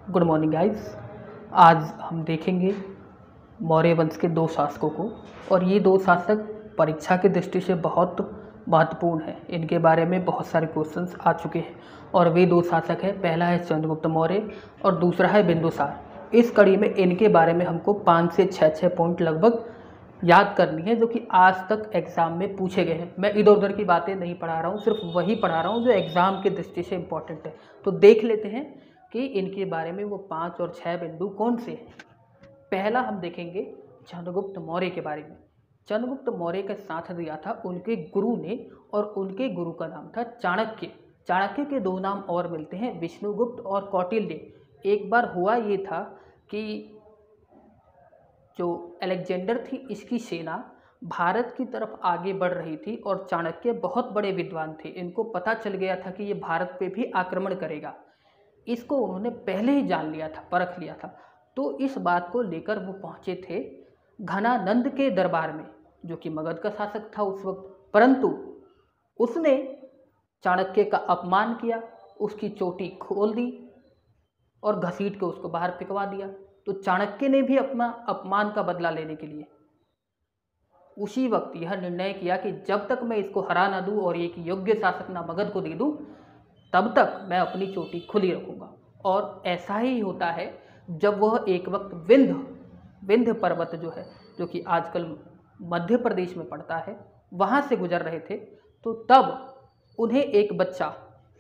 Good morning guys. आज हम देखेंगे मौर्य वंश के दो शासकों को, और ये दो शासक परीक्षा की दृष्टि से बहुत महत्वपूर्ण है। इनके बारे में बहुत सारे क्वेश्चंस आ चुके हैं और वे दो शासक हैं। पहला है चंद्रगुप्त मौर्य और दूसरा है बिंदुसार। इस कड़ी में इनके बारे में हमको 5 से 6 पॉइंट लगभग याद करनी है जो कि आज तक एग्ज़ाम में पूछे गए हैं। मैं इधर उधर की बातें नहीं पढ़ा रहा हूँ, सिर्फ वही पढ़ा रहा हूँ जो एग्ज़ाम की दृष्टि से इम्पोर्टेंट है। तो देख लेते हैं कि इनके बारे में वो 5 और 6 बिंदु कौन से हैं। पहला हम देखेंगे चंद्रगुप्त मौर्य के बारे में। चंद्रगुप्त मौर्य का साथ दिया था उनके गुरु ने, और उनके गुरु का नाम था चाणक्य। चाणक्य के दो नाम और मिलते हैं, विष्णुगुप्त और कौटिल्य। एक बार हुआ ये था कि जो अलेक्जेंडर थी, इसकी सेना भारत की तरफ आगे बढ़ रही थी और चाणक्य बहुत बड़े विद्वान थे। इनको पता चल गया था कि ये भारत पे भी आक्रमण करेगा। इसको उन्होंने पहले ही जान लिया था, परख लिया था। तो इस बात को लेकर वो पहुँचे थे घनानंद के दरबार में, जो कि मगध का शासक था उस वक्त। परंतु उसने चाणक्य का अपमान किया, उसकी चोटी खोल दी और घसीट के उसको बाहर फेंकवा दिया। तो चाणक्य ने भी अपना अपमान का बदला लेने के लिए उसी वक्त यह निर्णय किया कि जब तक मैं इसको हरा ना दूं और एक योग्य शासक ना मगध को दे दूं, तब तक मैं अपनी चोटी खुली रखूंगा। और ऐसा ही होता है जब वह एक वक्त विंध्य पर्वत जो है, जो कि आजकल मध्य प्रदेश में पड़ता है, वहाँ से गुजर रहे थे। तो तब उन्हें एक बच्चा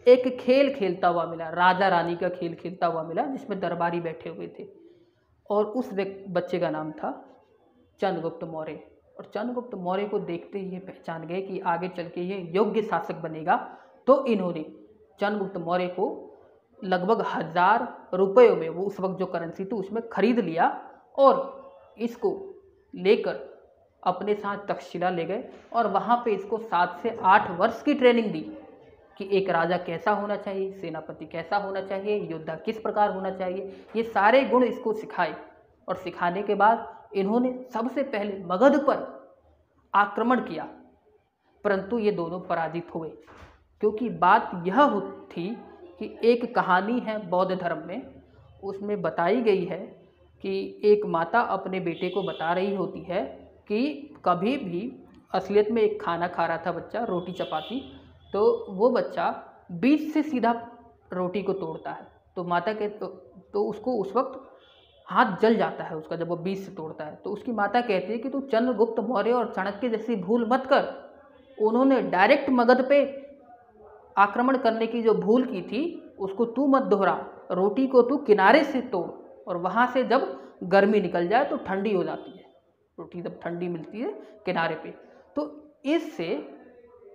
एक खेल खेलता हुआ मिला, राजा रानी का खेल खेलता हुआ मिला, जिसमें दरबारी बैठे हुए थे। और उस बच्चे का नाम था चंद्रगुप्त मौर्य। और चंद्रगुप्त मौर्य को देखते ही ये पहचान गए कि आगे चल के ये योग्य शासक बनेगा। तो इन्होंने चंद्रगुप्त मौर्य को लगभग 1000 रुपयों में, वो उस वक्त जो करेंसी थी उसमें खरीद लिया और इसको लेकर अपने साथ तक्षशिला ले गए। और वहाँ पे इसको 7 से 8 वर्ष की ट्रेनिंग दी कि एक राजा कैसा होना चाहिए, सेनापति कैसा होना चाहिए, योद्धा किस प्रकार होना चाहिए। ये सारे गुण इसको सिखाए। और सिखाने के बाद इन्होंने सबसे पहले मगध पर आक्रमण किया, परंतु ये दोनों पराजित हुए। क्योंकि बात यह थी कि एक कहानी है बौद्ध धर्म में, उसमें बताई गई है कि एक माता अपने बेटे को बता रही होती है कि कभी भी, असलियत में एक खाना खा रहा था बच्चा, रोटी चपाती, तो वो बच्चा बीच से सीधा रोटी को तोड़ता है। तो माता के तो उसको उस वक्त हाथ जल जाता है उसका, जब वो बीच से तोड़ता है। तो उसकी माता कहती है कि तू चंद्रगुप्त मौर्य और चाणक्य जैसी भूल मत कर। उन्होंने डायरेक्ट मगध पे आक्रमण करने की जो भूल की थी उसको तू मत दोहरा। रोटी को तू किनारे से तोड़, और वहाँ से जब गर्मी निकल जाए तो ठंडी हो जाती है रोटी, जब ठंडी मिलती है किनारे पे। तो इससे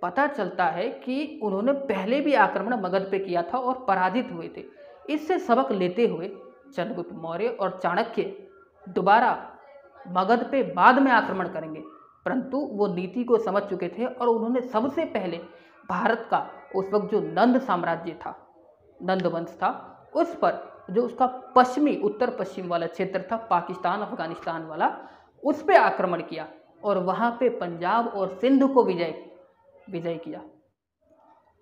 पता चलता है कि उन्होंने पहले भी आक्रमण मगध पे किया था और पराजित हुए थे। इससे सबक लेते हुए चंद्रगुप्त मौर्य और चाणक्य दोबारा मगध पे बाद में आक्रमण करेंगे, परंतु वो नीति को समझ चुके थे। और उन्होंने सबसे पहले भारत का उस वक्त जो नंद साम्राज्य था, नंद वंश था, उस पर जो उसका पश्चिमी उत्तर पश्चिम वाला क्षेत्र था, पाकिस्तान अफगानिस्तान वाला, उस पे आक्रमण किया और वहाँ पे पंजाब और सिंध को विजय किया।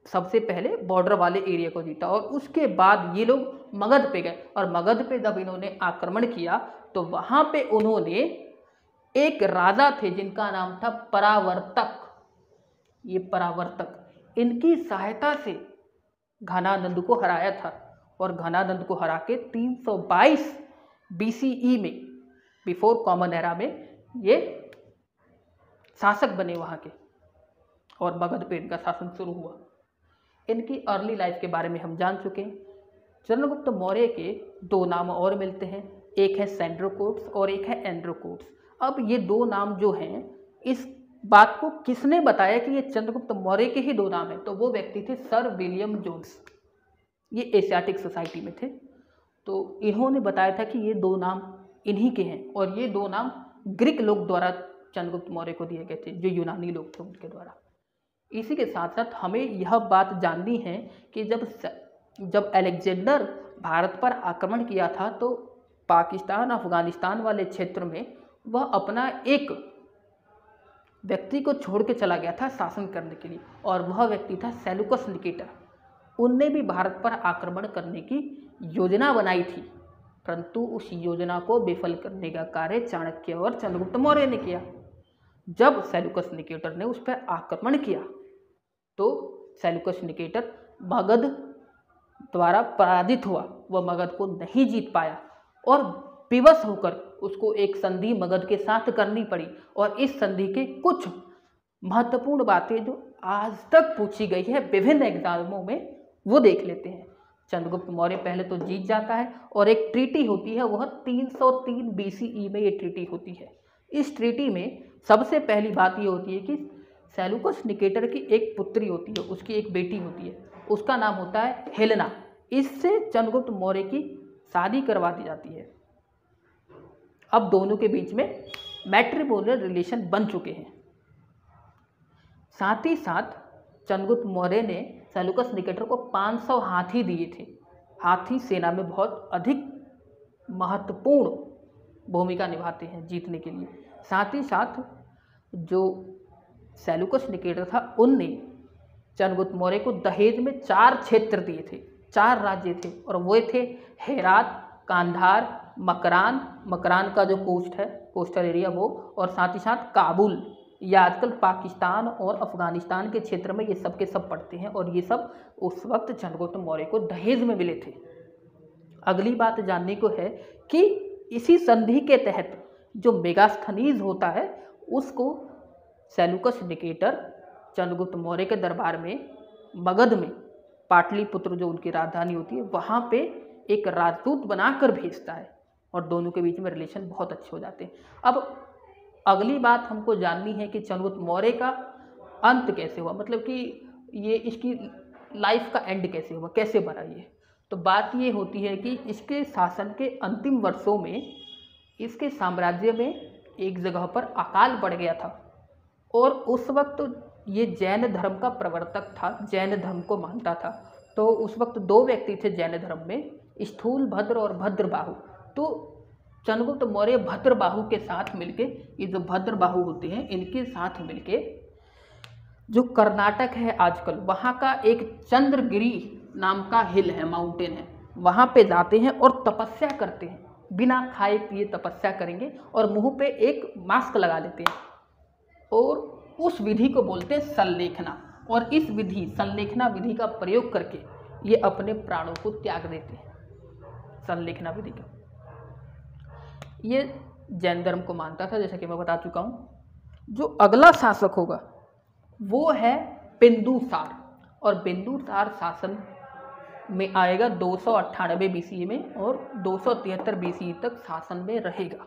सबसे पहले बॉर्डर वाले एरिया को जीता और उसके बाद ये लोग मगध पे गए। और मगध पे जब इन्होंने आक्रमण किया तो वहाँ पे उन्होंने एक राजा थे जिनका नाम था परावर्तक। ये परावर्तक, इनकी सहायता से घनानंद को हराया था। और घनानंद को हरा के 322 BCE में, बिफोर कॉमन एरा में, ये शासक बने वहाँ के, और मगध पे इनका शासन शुरू हुआ। इनकी अर्ली लाइफ के बारे में हम जान चुके हैं। चंद्रगुप्त मौर्य के दो नाम और मिलते हैं, एक है सेंड्रोकोट्स और एक है एंड्रोकोट्स। अब ये दो नाम जो हैं, इस बात को किसने बताया कि ये चंद्रगुप्त मौर्य के ही दो नाम हैं? तो वो व्यक्ति थे सर विलियम जोन्स। ये एशियाटिक सोसाइटी में थे। तो इन्होंने बताया था कि ये दो नाम इन्हीं के हैं, और ये दो नाम ग्रीक लोग द्वारा चंद्रगुप्त मौर्य को दिए गए थे, जो यूनानी लोग थे उनके द्वारा। इसी के साथ साथ हमें यह बात जाननी है कि जब अलेक्जेंडर भारत पर आक्रमण किया था तो पाकिस्तान अफगानिस्तान वाले क्षेत्र में वह अपना एक व्यक्ति को छोड़ के चला गया था शासन करने के लिए, और वह व्यक्ति था सेलुकस निकेटर। उनने भी भारत पर आक्रमण करने की योजना बनाई थी, परंतु उस योजना को विफल करने का कार्य चाणक्य और चंद्रगुप्त मौर्य ने किया। जब सेल्यूकस निकेटर ने उस पर आक्रमण किया तो सेल्यूकस निकेटर मगध द्वारा पराजित हुआ। वह मगध को नहीं जीत पाया और विवश होकर उसको एक संधि मगध के साथ करनी पड़ी। और इस संधि के कुछ महत्वपूर्ण बातें जो आज तक पूछी गई है विभिन्न एग्जामों में, वो देख लेते हैं। चंद्रगुप्त मौर्य पहले तो जीत जाता है और एक ट्रीटी होती है, वह 303 BCE में ये ट्रीटी होती है। इस ट्रीटी में सबसे पहली बात ये होती है कि सेल्यूकस निकेटर की एक पुत्री होती है, उसकी एक बेटी होती है, उसका नाम होता है हेलेना। इससे चंद्रगुप्त मौर्य की शादी करवा दी जाती है। अब दोनों के बीच में मैट्रिमोनियल रिलेशन बन चुके हैं। साथ ही साथ चंद्रगुप्त मौर्य ने सेल्यूकस निकेटर को 500 हाथी दिए थे। हाथी सेना में बहुत अधिक महत्वपूर्ण भूमिका निभाते हैं जीतने के लिए। साथ ही साथ जो सेल्यूकस निकेटर था उनने चंद्रगुप्त मौर्य को दहेज में 4 क्षेत्र दिए थे, 4 राज्य थे, और वो थे हेरात, कांधार, मकरान का जो कोस्टल एरिया वो, और साथ ही साथ काबुल। ये आजकल पाकिस्तान और अफगानिस्तान के क्षेत्र में ये सब के सब पड़ते हैं और ये सब उस वक्त चंद्रगुप्त मौर्य को दहेज में मिले थे। अगली बात जानने को है कि इसी संधि के तहत जो मेगास्थनीज होता है उसको सेल्यूकस निकेटर चंद्रगुप्त मौर्य के दरबार में मगध में पाटलिपुत्र जो उनकी राजधानी होती है वहाँ पे एक राजदूत बनाकर भेजता है और दोनों के बीच में रिलेशन बहुत अच्छे हो जाते हैं। अब अगली बात हमको जाननी है कि चंद्रगुप्त मौर्य का अंत कैसे हुआ, मतलब कि ये इसकी लाइफ का एंड कैसे हुआ, कैसे बना ये। तो बात ये होती है कि इसके शासन के अंतिम वर्षों में इसके साम्राज्य में एक जगह पर अकाल पड़ गया था और उस वक्त ये जैन धर्म का प्रवर्तक था, जैन धर्म को मानता था। तो उस वक्त 2 व्यक्ति थे जैन धर्म में, स्थूलभद्र और भद्रबाहु। तो चंद्रगुप्त मौर्य भद्रबाहु के साथ मिलके, ये जो भद्रबाहु होते हैं इनके साथ मिलके जो कर्नाटक है आजकल, वहाँ का एक चंद्रगिरी नाम का हिल है, माउंटेन है, वहाँ पे जाते हैं और तपस्या करते हैं। बिना खाए पिए तपस्या करेंगे और मुंह पे एक मास्क लगा लेते हैं और उस विधि को बोलते हैं संलेखना। और इस विधि संलेखना विधि का प्रयोग करके ये अपने प्राणों को त्याग देते हैं। संलेखना विधि का ये जैन धर्म को मानता था, जैसा कि मैं बता चुका हूँ। जो अगला शासक होगा वो है बिंदुसार, और बिंदुसार शासन में आएगा 298 BCE में और 273 BCE तक शासन में रहेगा।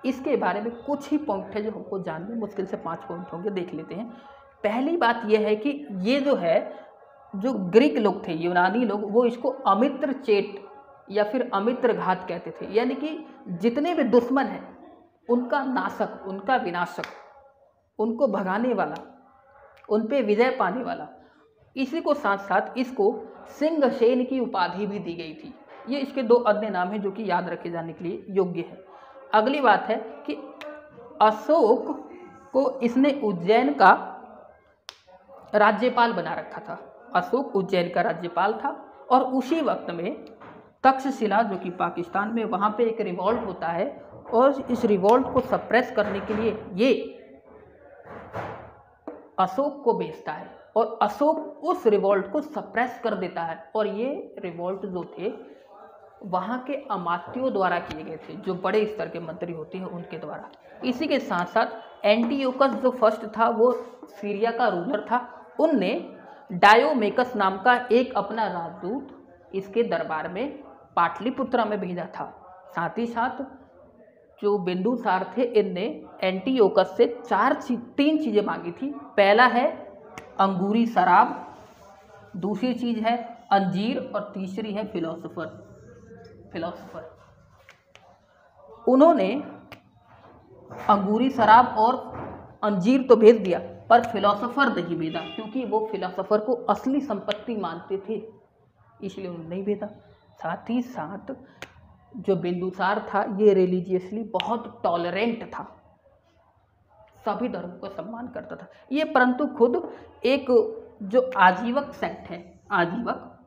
इसके बारे में कुछ ही पॉइंट है जो हमको जानने मुश्किल से 5 पॉइंट होंगे, देख लेते हैं। पहली बात यह है कि ये जो है, जो ग्रीक लोग थे, यूनानी लोग, वो इसको अमित्र चेट या फिर अमित्र घात कहते थे, यानी कि जितने भी दुश्मन हैं उनका नाशक, उनका विनाशक, उनको भगाने वाला, उन पे विजय पाने वाला। इसी को साथ साथ इसको सिंहसेन की उपाधि भी दी गई थी। ये इसके 2 अन्य नाम हैं जो कि याद रखे जाने के लिए योग्य है। अगली बात है कि अशोक को इसने उज्जैन का राज्यपाल बना रखा था। अशोक उज्जैन का राज्यपाल था और उसी वक्त में तक्षशिला जो कि पाकिस्तान में, वहाँ पे एक रिवॉल्ट होता है और इस रिवॉल्ट को सप्रेस करने के लिए ये अशोक को भेजता है और अशोक उस रिवॉल्ट को सप्रेस कर देता है। और ये रिवॉल्ट जो थे वहाँ के अमात्यों द्वारा किए गए थे, जो बड़े स्तर के मंत्री होते हैं उनके द्वारा। इसी के साथ साथ एंटियोकस जो फर्स्ट था, वो सीरिया का रूलर था, उनने डायोमेकस नाम का एक अपना राजदूत इसके दरबार में पाटलिपुत्रा में भेजा था। साथ ही साथ जो बिंदुसार थे, इनने एंटियोकस से 3 चीज़ें मांगी थी। पहला है अंगूरी शराब, दूसरी चीज़ है अंजीर और तीसरी है फिलोसोफर। उन्होंने अंगूरी शराब और अंजीर तो भेज दिया पर फिलोसोफर नहीं भेजा, क्योंकि वो फिलोसोफर को असली संपत्ति मानते थे, इसलिए उन्होंने नहीं भेजा। साथ ही साथ जो बिंदुसार था ये रिलीजियसली बहुत टॉलरेंट था, सभी धर्मों का सम्मान करता था ये, परंतु खुद एक जो आजीवक सेक्ट है, आजीवक,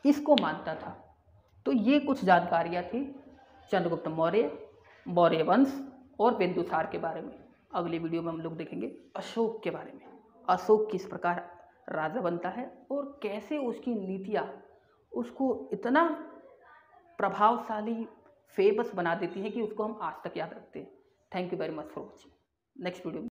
इसको मानता था। तो ये कुछ जानकारियाँ थी चंद्रगुप्त मौर्य, मौर्य वंश और बिंदुसार के बारे में। अगली वीडियो में हम लोग देखेंगे अशोक के बारे में। अशोक किस प्रकार राजा बनता है और कैसे उसकी नीतियाँ उसको इतना प्रभावशाली फेमस बना देती हैं कि उसको हम आज तक याद रखते हैं। Thank you very much for watching. Next video